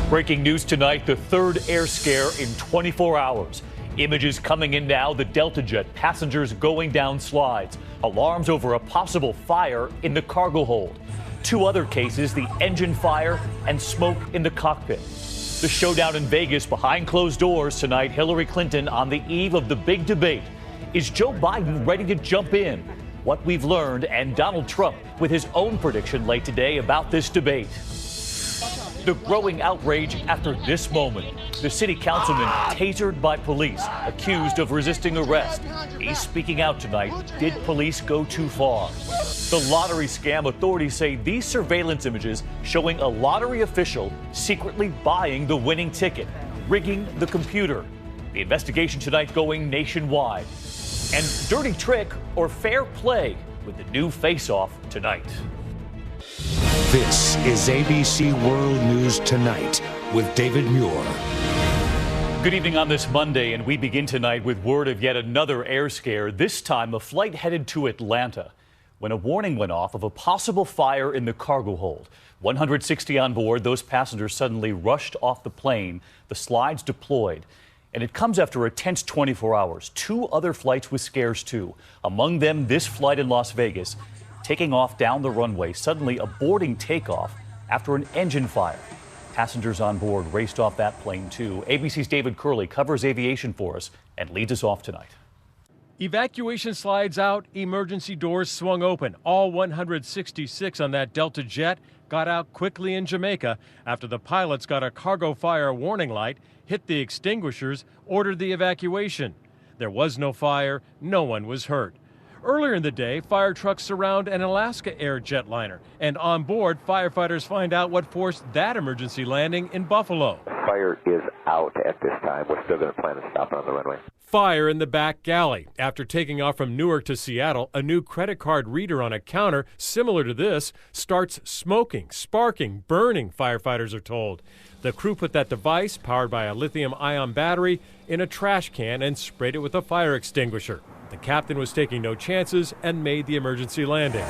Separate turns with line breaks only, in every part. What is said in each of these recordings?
Breaking news tonight, the third air scare in 24 hours. Images coming in now, the Delta jet, passengers going down slides. Alarms over a possible fire in the cargo hold. Two other cases, the engine fire and smoke in the cockpit. The showdown in Vegas behind closed doors tonight. Hillary Clinton on the eve of the big debate. Is Joe Biden ready to jump in? What we've learned, and Donald Trump with his own prediction late today about this debate. The growing outrage after this moment. The city councilman tasered by police, accused of resisting arrest. He's speaking out tonight. Did police go too far? The lottery scam. Authorities say these surveillance images showing a lottery official secretly buying the winning ticket, rigging the computer. The investigation tonight going nationwide. And dirty trick or fair play with the new face-off tonight.
This is ABC World News Tonight with David Muir.
Good evening on this Monday, and we begin tonight with word of yet another air scare, this time a flight headed to Atlanta, when a warning went off of a possible fire in the cargo hold. 160 on board, those passengers suddenly rushed off the plane, the slides deployed. And it comes after a tense 24 hours. Two other flights with scares, too. Among them, this flight in Las Vegas, taking off down the runway, suddenly aborting takeoff after an engine fire. Passengers on board raced off that plane, too. ABC's David Curley covers aviation for us and leads us off tonight.
Evacuation slides out, emergency doors swung open. All 166 on that Delta jet got out quickly in Jamaica after the pilots got a cargo fire warning light, hit the extinguishers, ordered the evacuation. There was no fire, no one was hurt. Earlier in the day, fire trucks surround an Alaska Air jetliner, and on board, firefighters find out what forced that emergency landing in Buffalo.
Fire is out at this time. We're still going to plan to stop it on the runway.
Fire in the back galley. After taking off from Newark to Seattle, a new credit card reader on a counter similar to this starts smoking, sparking, burning, firefighters are told. The crew put that device, powered by a lithium-ion battery, in a trash can and sprayed it with a fire extinguisher. The captain was taking no chances and made the emergency landing.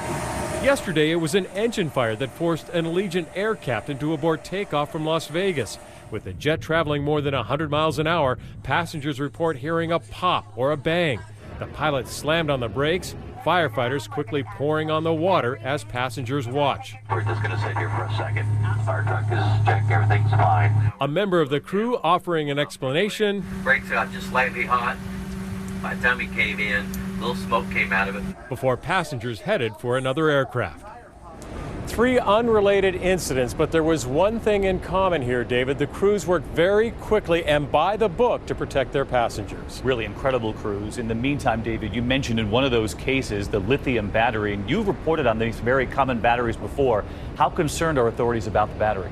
Yesterday, it was an engine fire that forced an Allegiant Air captain to abort takeoff from Las Vegas. With the jet traveling more than 100 miles an hour, passengers report hearing a pop or a bang. The pilot slammed on the brakes, firefighters quickly pouring on the water as passengers watch.
We're just going to sit here for a second. Fire truck is checked, everything's fine.
A member of the crew offering an explanation.
Brakes got just slightly hot. By the time he came in, a little smoke came out of it.
Before passengers headed for another aircraft. Three unrelated incidents, but there was one thing in common here, David. The crews worked very quickly and by the book to protect their passengers.
Really incredible crews. In the meantime, David, you mentioned in one of those cases the lithium battery, and you've reported on these very common batteries before. How concerned are authorities about the battery?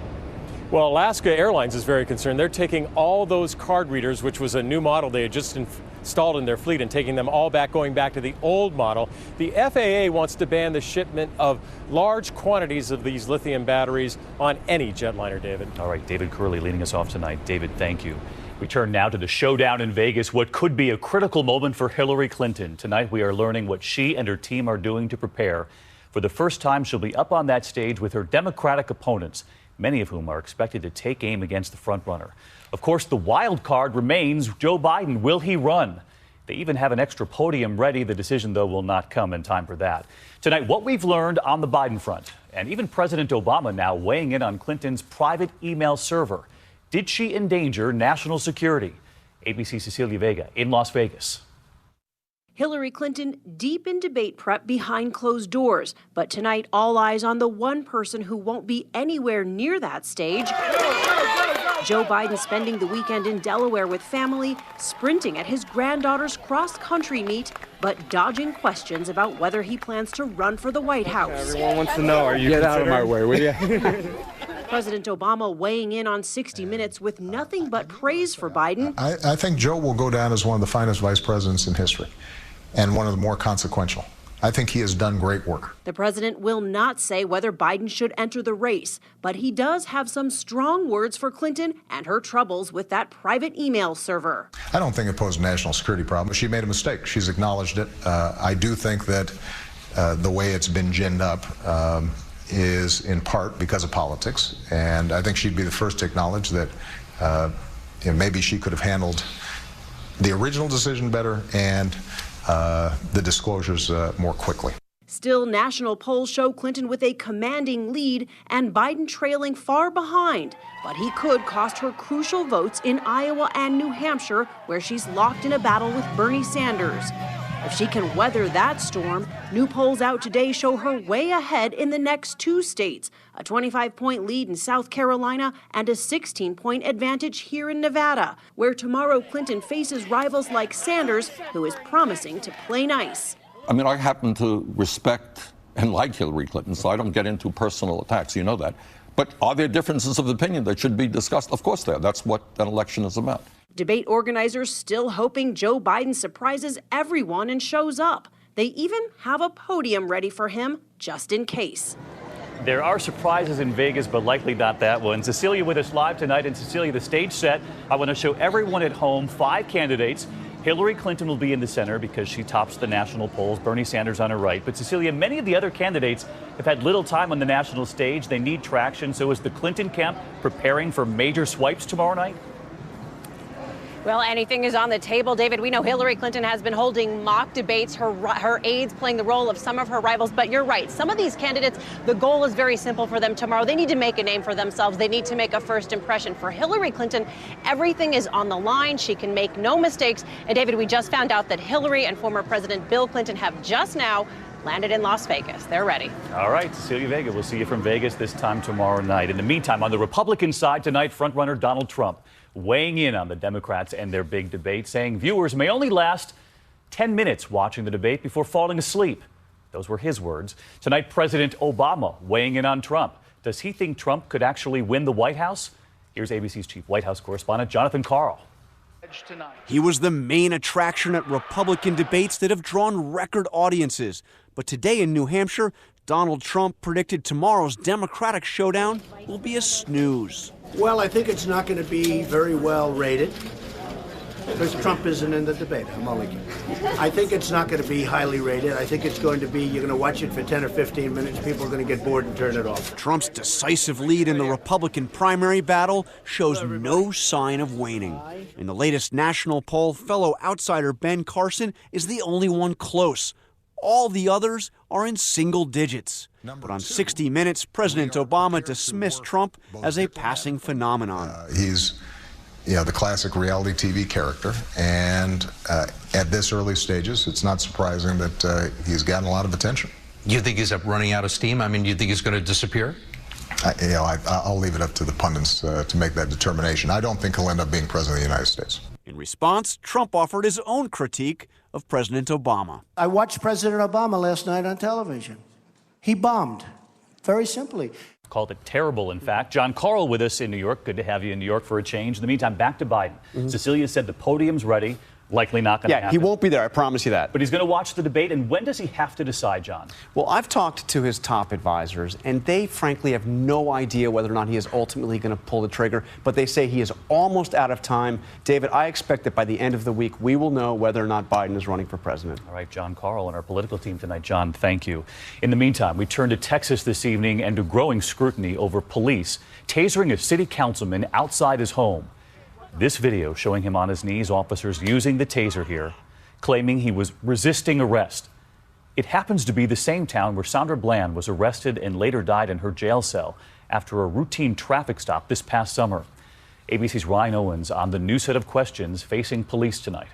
Well, Alaska Airlines is very concerned. They're taking all those card readers, which was a new model they had just installed in their fleet, and taking them all back, going back to the old model. The FAA wants to ban the shipment of large quantities of these lithium batteries on any jetliner, David.
All right, David Curley leading us off tonight. David, thank you. We turn now to the showdown in Vegas, what could be a critical moment for Hillary Clinton. Tonight, we are learning what she and her team are doing to prepare. For the first time, she'll be up on that stage with her Democratic opponents, many of whom are expected to take aim against the frontrunner. Of course, the wild card remains Joe Biden. Will he run? They even have an extra podium ready. The decision, though, will not come in time for that. Tonight, what we've learned on the Biden front, and even President Obama now weighing in on Clinton's private email server. Did she endanger national security? ABC's Cecilia Vega in Las Vegas.
Hillary Clinton deep in debate prep behind closed doors. But tonight, all eyes on the one person who won't be anywhere near that stage. Joe Biden spending the weekend in Delaware with family, sprinting at his granddaughter's cross-country meet, but dodging questions about whether he plans to run for the White House.
Everyone wants to know, are you Get out of my way, will you?
President Obama weighing in on 60 Minutes with nothing but praise for Biden.
I think Joe will go down as one of the finest vice presidents in history and one of the more consequential. I think he has done great work.
The president will not say whether Biden should enter the race, but he does have some strong words for Clinton and her troubles with that private email server.
I don't think it posed a national security problem. She made a mistake. She's acknowledged it. I do think that the way it's been ginned up is in part because of politics, and I think she'd be the first to acknowledge that maybe she could have handled the original decision better and the disclosures more quickly.
Still, national polls show Clinton with a commanding lead and Biden trailing far behind. But he could cost her crucial votes in Iowa and New Hampshire, where she's locked in a battle with Bernie Sanders. If she can weather that storm, new polls out today show her way ahead in the next 2 states, a 25-point lead in South Carolina and a 16-point advantage here in Nevada, where tomorrow Clinton faces rivals like Sanders, who is promising to play nice.
I mean, I happen to respect and like Hillary Clinton, so I don't get into personal attacks. You know that. But are there differences of opinion that should be discussed? Of course there are. That's what an election is about.
Debate organizers still hoping Joe Biden surprises everyone and shows up. They even have a podium ready for him, just in case.
There are surprises in Vegas, but likely not that one. Cecilia with us live tonight. And Cecilia, the stage set. I want to show everyone at home 5 candidates. Hillary Clinton will be in the center because she tops the national polls. Bernie Sanders on her right. But Cecilia, many of the other candidates have had little time on the national stage. They need traction. So is the Clinton camp preparing for major swipes tomorrow night?
Well, anything is on the table, David. We know Hillary Clinton has been holding mock debates, her aides playing the role of some of her rivals. But you're right. Some of these candidates, the goal is very simple for them tomorrow. They need to make a name for themselves. They need to make a first impression. For Hillary Clinton, everything is on the line. She can make no mistakes. And David, we just found out that Hillary and former President Bill Clinton have just now landed in Las Vegas. They're ready.
All right, Cecilia Vega, we'll see you from Vegas this time tomorrow night. In the meantime, on the Republican side tonight, frontrunner Donald Trump weighing in on the Democrats and their big debate, saying viewers may only last 10 minutes watching the debate before falling asleep. Those were his words. Tonight, President Obama weighing in on Trump. Does he think Trump could actually win the White House? Here's ABC's chief White House correspondent Jonathan Karl.
He was the main attraction at Republican debates that have drawn record audiences. But today in New Hampshire, Donald Trump predicted tomorrow's Democratic showdown will be a snooze.
Well, I think it's not going to be very well rated because Trump isn't in the debate. I'm only kidding. I think it's not going to be highly rated. I think it's going to be, you're going to watch it for 10 or 15 minutes. People are going to get bored and turn it off.
Trump's decisive lead in the Republican primary battle shows no sign of waning. In the latest national poll, fellow outsider Ben Carson is the only one close. All the others are in single digits. But on 60 Minutes, President Obama dismissed Trump as a passing phenomenon.
He's the classic reality TV character, and at this early stages, it's not surprising that he's gotten a lot of attention.
You think he's running out of steam? I mean, do you think he's going to disappear?
I'll leave it up to the pundits to make that determination. I don't think he'll end up being president of the United States.
In response, Trump offered his own critique of President Obama.
I watched President Obama last night on television. He bombed, very simply.
Called it terrible, in fact. John Karl with us in New York. Good to have you in New York for a change. In the meantime, back to Biden. Cecilia said the podium's ready. Likely not going to happen.
Yeah, he won't be there, I promise you that.
But he's going to watch the debate. And when does he have to decide, John?
Well, I've talked to his top advisors, and they frankly have no idea whether or not he is ultimately going to pull the trigger. But they say he is almost out of time. David, I expect that by the end of the week, we will know whether or not Biden is running for president.
All right, John Karl on our political team tonight. John, thank you. In the meantime, we turn to Texas this evening and to growing scrutiny over police tasering a city councilman outside his home. This video showing him on his knees, officers using the taser here, claiming he was resisting arrest. It happens to be the same town where Sandra Bland was arrested and later died in her jail cell after a routine traffic stop this past summer. ABC's Ryan Owens on the new set of questions facing police tonight.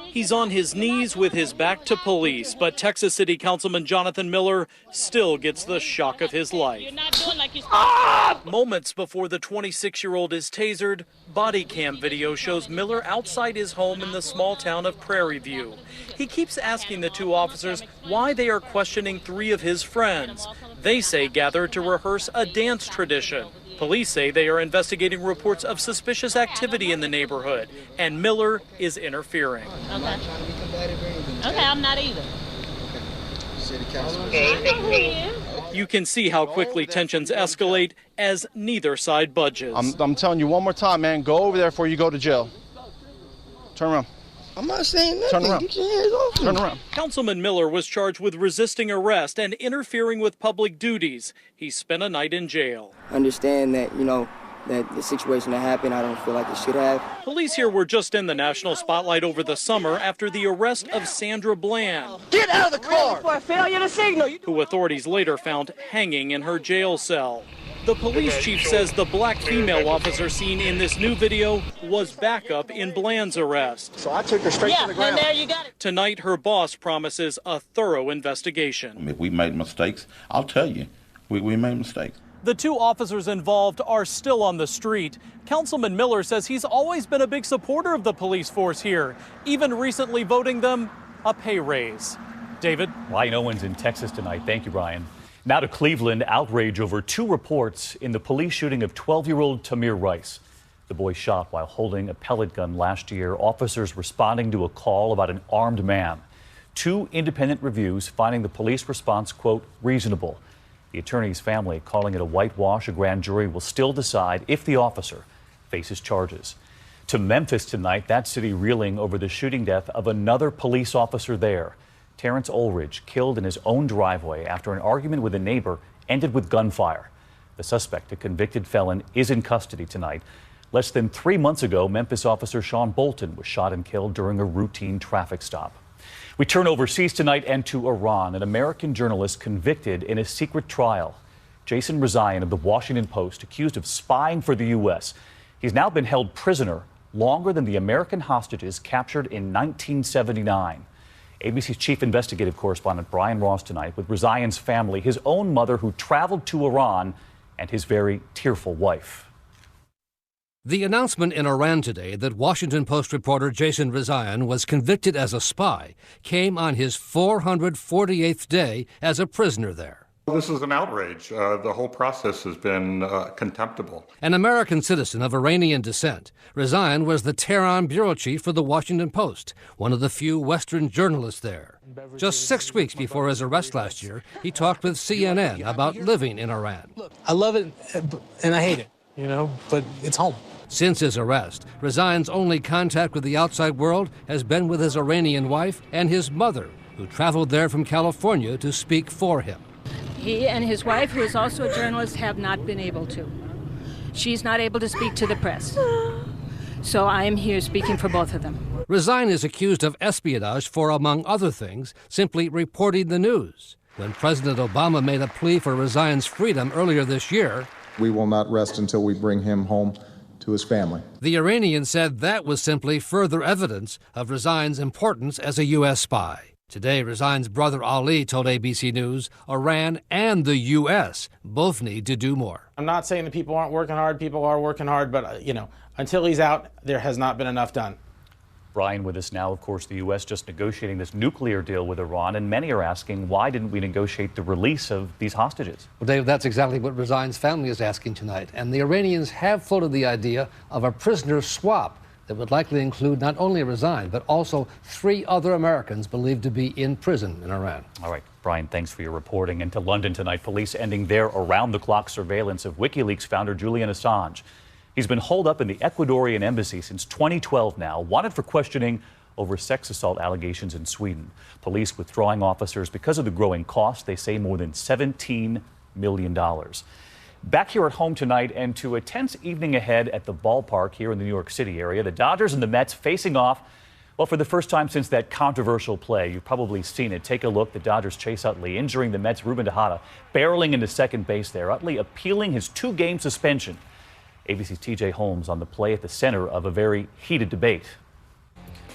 He's on his knees with his back to police, but Texas City Councilman Jonathan Miller still gets the shock of his life. Moments before the 26-year-old is tasered, body cam video shows Miller outside his home in the small town of Prairie View. He keeps asking the two officers why they are questioning 3 of his friends. They say gathered to rehearse a dance tradition. Police say they are investigating reports of suspicious activity in the neighborhood, and Miller is interfering.
Okay, I'm not either.
You can see how quickly tensions escalate as neither side budges.
I'm telling you one more time, man, go over there before you go to jail. Turn around. I'm not saying nothing.
Turn around.
Get your hands off me.
Turn around.
Councilman Miller was charged with resisting arrest and interfering with public duties. He spent a night in jail.
Understand that, that the situation that happened, I don't feel like it should have.
Police here were just in the national spotlight over the summer after the arrest of Sandra Bland.
Get out of the car!
For a failure to signal.
Who authorities later found hanging in her jail cell. The police chief says the black female officer seen in this new video was backup in Bland's arrest.
So I took her straight to the ground.
And there you got it.
Tonight, her boss promises a thorough investigation.
If we made mistakes, I'll tell you, we made mistakes.
The two officers involved are still on the street. Councilman Miller says he's always been a big supporter of the police force here, even recently voting them a pay raise. David?
Ryan Owens in Texas tonight. Thank you, Ryan. Now to Cleveland, outrage over two reports in the police shooting of 12-year-old Tamir Rice. The boy shot while holding a pellet gun last year, officers responding to a call about an armed man. Two independent reviews finding the police response, quote, reasonable. The attorney's family calling it a whitewash. A grand jury will still decide if the officer faces charges. To Memphis tonight, that city reeling over the shooting death of another police officer there. Terrence Ulrich killed in his own driveway after an argument with a neighbor ended with gunfire. The suspect, a convicted felon, is in custody tonight. Less than 3 months ago, Memphis officer Sean Bolton was shot and killed during a routine traffic stop. We turn overseas tonight and to Iran. An American journalist convicted in a secret trial. Jason Rezaian of the Washington Post, accused of spying for the U.S. He's now been held prisoner longer than the American hostages captured in 1979. ABC's chief investigative correspondent Brian Ross tonight with Rezaian's family, his own mother who traveled to Iran, and his very tearful wife.
The announcement in Iran today that Washington Post reporter Jason Rezaian was convicted as a spy came on his 448th day as a prisoner there.
This is an outrage. The whole process has been contemptible.
An American citizen of Iranian descent, Rezaian was the Tehran bureau chief for the Washington Post, one of the few Western journalists there. Just 6 weeks before his arrest last year, he talked with CNN about living in Iran.
I love it and I hate it, but it's home.
Since his arrest, Rezaian's only contact with the outside world has been with his Iranian wife and his mother, who traveled there from California to speak for him.
He and his wife, who is also a journalist, have not been able to. She's not able to speak to the press. So I am here speaking for both of them.
Rezaian is accused of espionage for, among other things, simply reporting the news. When President Obama made a plea for Rezaian's freedom earlier this year,
we will not rest until we bring him home to his family.
The Iranian said that was simply further evidence of Rezaian's importance as a U.S. spy. Today, Rezaian's brother Ali told ABC News Iran and the U.S. both need to do more.
I'm not saying that people aren't working hard. People are working hard, but, until he's out, there has not been enough done.
Brian with us now. Of course, the U.S. just negotiating this nuclear deal with Iran, and many are asking, why didn't we negotiate the release of these hostages?
Well, Dave, that's exactly what Rezaian's family is asking tonight. And the Iranians have floated the idea of a prisoner swap that would likely include not only Rezaian, but also 3 other Americans believed to be in prison in Iran.
All right, Brian, thanks for your reporting. And to London tonight, police ending their around-the-clock surveillance of WikiLeaks founder Julian Assange. He's been holed up in the Ecuadorian embassy since 2012 now, wanted for questioning over sex assault allegations in Sweden. Police withdrawing officers because of the growing cost. They say more than $17 million. Back here at home tonight and to a tense evening ahead at the ballpark here in the New York City area. The Dodgers and the Mets facing off, well, for the first time since that controversial play. You've probably seen it. Take a look. The Dodgers chase Utley, injuring the Mets' Ruben Tejada, barreling into second base there. Utley appealing his 2-game suspension. ABC's TJ Holmes on the play at the center of a very heated debate.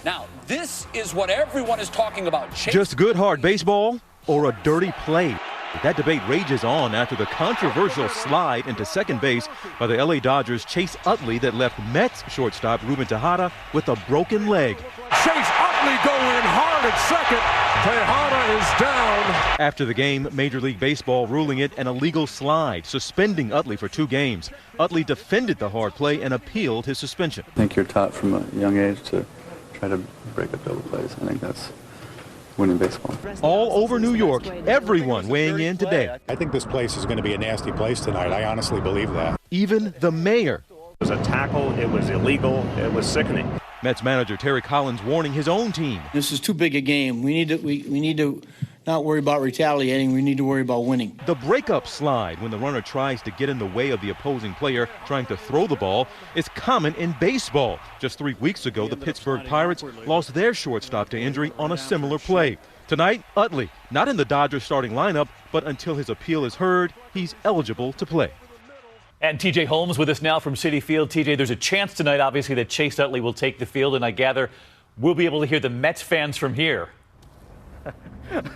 Now, this is what everyone is talking about.
Just good, hard baseball or a dirty play? That debate rages on after the controversial slide into second base by the LA Dodgers' Chase Utley that left Mets shortstop Ruben Tejada with a broken leg.
Chase Utley going hard at second. Tejada is down.
After the game, Major League Baseball ruling it an illegal slide, suspending Utley for 2 games. Utley defended the hard play and appealed his suspension.
I think you're taught from a young age to try to break up double plays. I think that's winning baseball.
All over New York, everyone weighing in today.
I think this place is going to be a nasty place tonight. I honestly believe that.
Even the mayor.
It was a tackle. It was illegal. It was sickening.
Mets manager Terry Collins warning his own team.
This is too big a game. We need to not worry about retaliating. We need to worry about winning.
The breakup slide, when the runner tries to get in the way of the opposing player trying to throw the ball, is common in baseball. Just 3 weeks ago, the Pittsburgh Pirates lost their shortstop to injury on a similar play. Tonight, Utley, not in the Dodgers starting lineup, but until his appeal is heard, he's eligible to play.
And TJ Holmes with us now from Citi Field. TJ, there's a chance tonight, obviously, that Chase Utley will take the field, and I gather we'll be able to hear the Mets fans from here.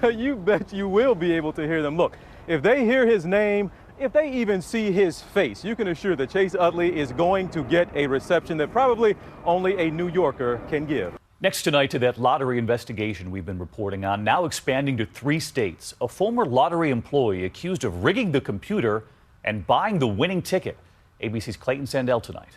You bet you will be able to hear them. Look, if they hear his name, if they even see his face, you can assure that Chase Utley is going to get a reception that probably only a New Yorker can give.
Next tonight to that lottery investigation we've been reporting on, now expanding to 3 states. A former lottery employee accused of rigging the computer and buying the winning ticket. ABC's Clayton Sandell tonight.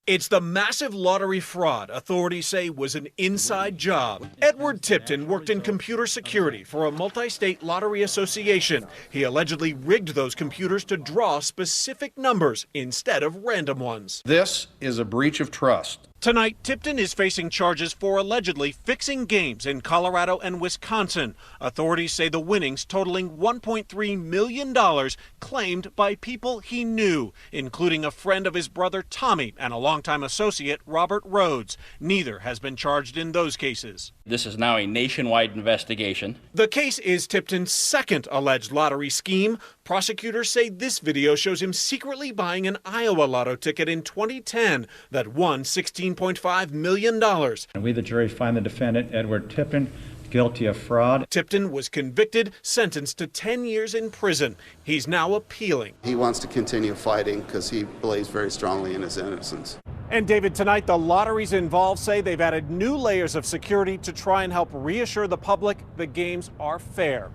It's the massive lottery fraud authorities say was an inside job. Edward Tipton worked in computer security for a multi-state lottery association. He allegedly rigged those computers to draw specific numbers instead of random ones.
This is a breach of trust.
Tonight, Tipton is facing charges for allegedly fixing games in Colorado and Wisconsin. Authorities say the winnings, totaling $1.3 million, claimed by people he knew, including a friend of his brother Tommy and a longtime associate, Robert Rhodes. Neither has been charged in those cases.
This is now a nationwide investigation.
The case is Tipton's second alleged lottery scheme. Prosecutors say this video shows him secretly buying an Iowa lotto ticket in 2010 that won $16.5 million.
And we, the jury, find the defendant, Edward Tipton, guilty of fraud.
Tipton was convicted, sentenced to 10 years in prison. He's now appealing.
He wants to continue fighting because he believes very strongly in his innocence.
And David, tonight the lotteries involved say they've added new layers of security to try and help reassure the public the games are fair.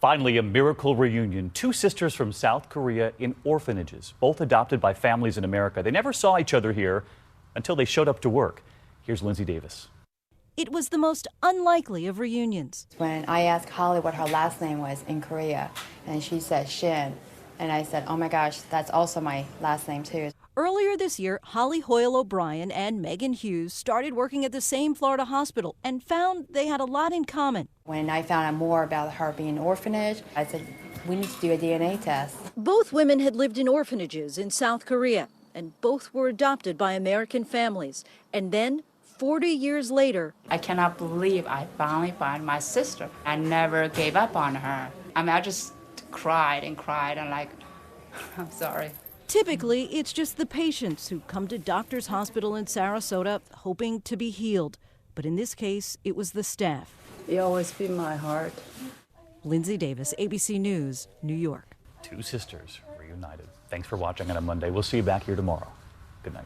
Finally, a miracle reunion. 2 sisters from South Korea in orphanages, both adopted by families in America. They never saw each other here until they showed up to work. Here's Lindsay Davis.
It was the most unlikely of reunions.
When I asked Holly what her last name was in Korea, and she said Shin, and I said, oh my gosh, that's also my last name too.
Earlier this year, Holly Hoyle O'Brien and Megan Hughes started working at the same Florida hospital and found they had a lot in common.
When I found out more about her being an orphanage, I said, we need to do a DNA test.
Both women had lived in orphanages in South Korea, and both were adopted by American families. And then, 40 years later,
I cannot believe I finally found my sister. I never gave up on her. I mean, I just cried and like, I'm sorry.
Typically, it's just the patients who come to Doctors Hospital in Sarasota hoping to be healed. But in this case, it was the staff.
You always feel my heart.
Lindsay Davis, ABC News, New York.
2 sisters reunited. Thanks for watching on a Monday. We'll see you back here tomorrow. Good night.